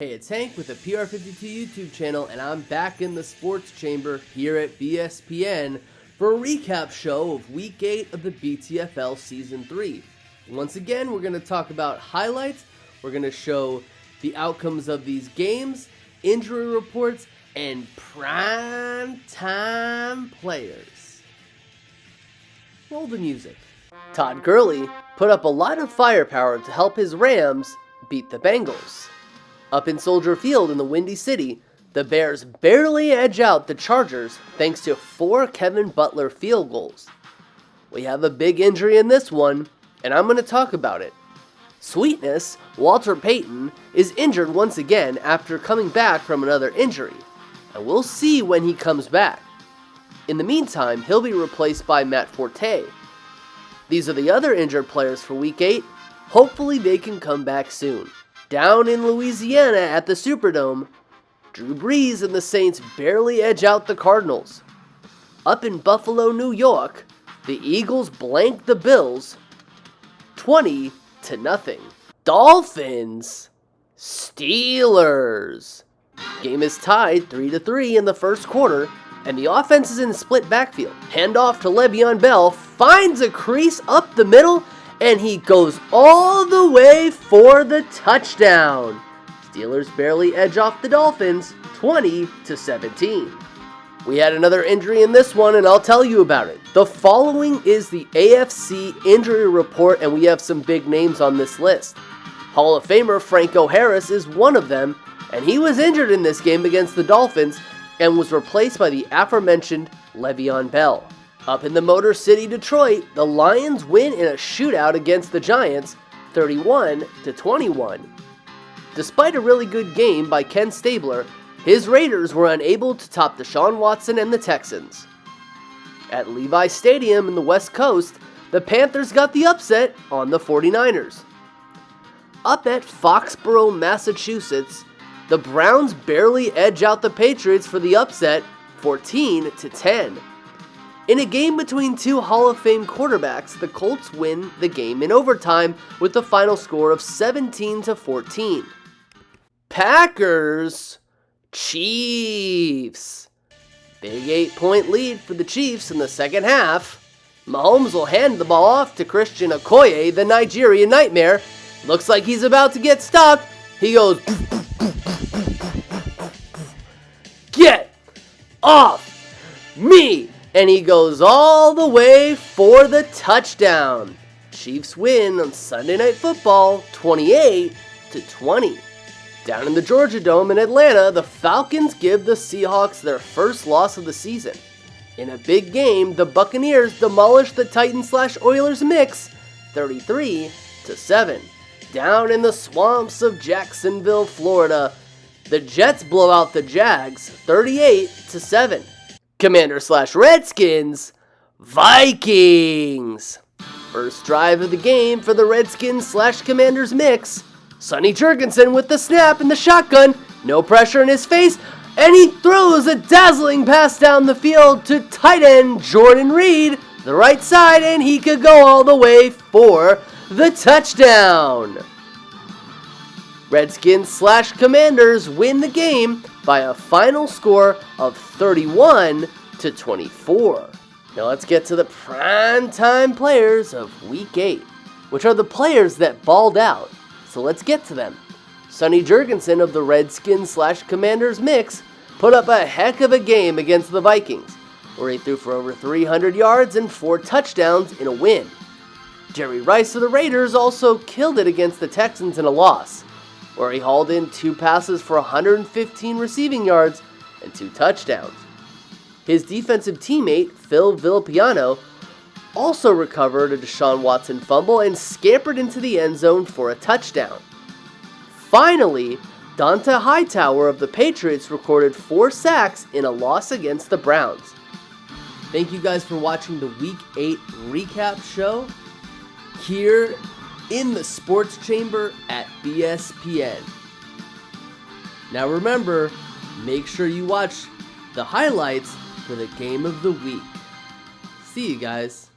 Hey, it's Hank with the PR52 YouTube channel, and I'm back in the sports chamber here at BSPN for a recap show of Week 8 of the BTFL Season 3. Once again, we're going to talk about highlights, we're going to show the outcomes of these games, injury reports, and primetime players. Roll the music. Todd Gurley put up a lot of firepower to help his Rams beat the Bengals. Up in Soldier Field in the Windy City, the Bears barely edge out the Chargers thanks to 4 Kevin Butler field goals. We have a big injury in this one, and I'm going to talk about it. Sweetness, Walter Payton, is injured once again after coming back from another injury, and we'll see when he comes back. In the meantime, he'll be replaced by Matt Forte. These are the other injured players for Week 8. Hopefully they can come back soon. Down in Louisiana at the Superdome, Drew Brees and the Saints barely edge out the Cardinals. Up in Buffalo, New York, the Eagles blank the Bills 20-0. Dolphins, Steelers. Game is tied 3-3 in the first quarter, and the offense is in a split backfield. Handoff to Le'Veon Bell, finds a crease up the middle, and he goes all the way for the touchdown. Steelers barely edge off the Dolphins 20-17. We had another injury in this one, and I'll tell you about it. The following is the AFC injury report, and we have some big names on this list. Hall of Famer Franco Harris is one of them, and he was injured in this game against the Dolphins and was replaced by the aforementioned Le'Veon Bell. Up in the Motor City, Detroit, the Lions win in a shootout against the Giants, 31-21. Despite a really good game by Ken Stabler, his Raiders were unable to top Deshaun Watson and the Texans. At Levi Stadium in the West Coast, the Panthers got the upset on the 49ers. Up at Foxborough, Massachusetts, the Browns barely edge out the Patriots for the upset, 14-10. In a game between two Hall of Fame quarterbacks, the Colts win the game in overtime with the final score of 17-14. Packers, Chiefs. Big 8-point lead for the Chiefs in the second half. Mahomes will hand the ball off to Christian Okoye, the Nigerian Nightmare. Looks like he's about to get stopped. He goes, "Get off me!" And he goes all the way for the touchdown. Chiefs win on Sunday Night Football 28-20. Down in the Georgia Dome in Atlanta, the Falcons give the Seahawks their first loss of the season. In a big game, the Buccaneers demolish the Titans/Oilers mix 33-7. Down in the swamps of Jacksonville, Florida, the Jets blow out the Jags 38-7. Commander/Redskins, Vikings. First drive of the game for the Redskins/Commanders mix. Sonny Jurgensen with the snap and the shotgun. No pressure in his face. And he throws a dazzling pass down the field to tight end Jordan Reed, the right side, and he could go all the way for the touchdown. Redskins/Commanders win the game by a final score of 31-24. Now let's get to the primetime players of Week 8, which are the players that balled out. So let's get to them. Sonny Jurgensen of the Redskins/Commanders mix put up a heck of a game against the Vikings, where he threw for over 300 yards and 4 touchdowns in a win. Jerry Rice of the Raiders also killed it against the Texans in a loss, where he hauled in 2 passes for 115 receiving yards and 2 touchdowns. His defensive teammate, Phil Villapiano, also recovered a Deshaun Watson fumble and scampered into the end zone for a touchdown. Finally, Dante Hightower of the Patriots recorded 4 sacks in a loss against the Browns. Thank you guys for watching the Week 8 recap show here in the Sports Chamber at BSPN. Now remember, make sure you watch the highlights for the game of the week. See you guys.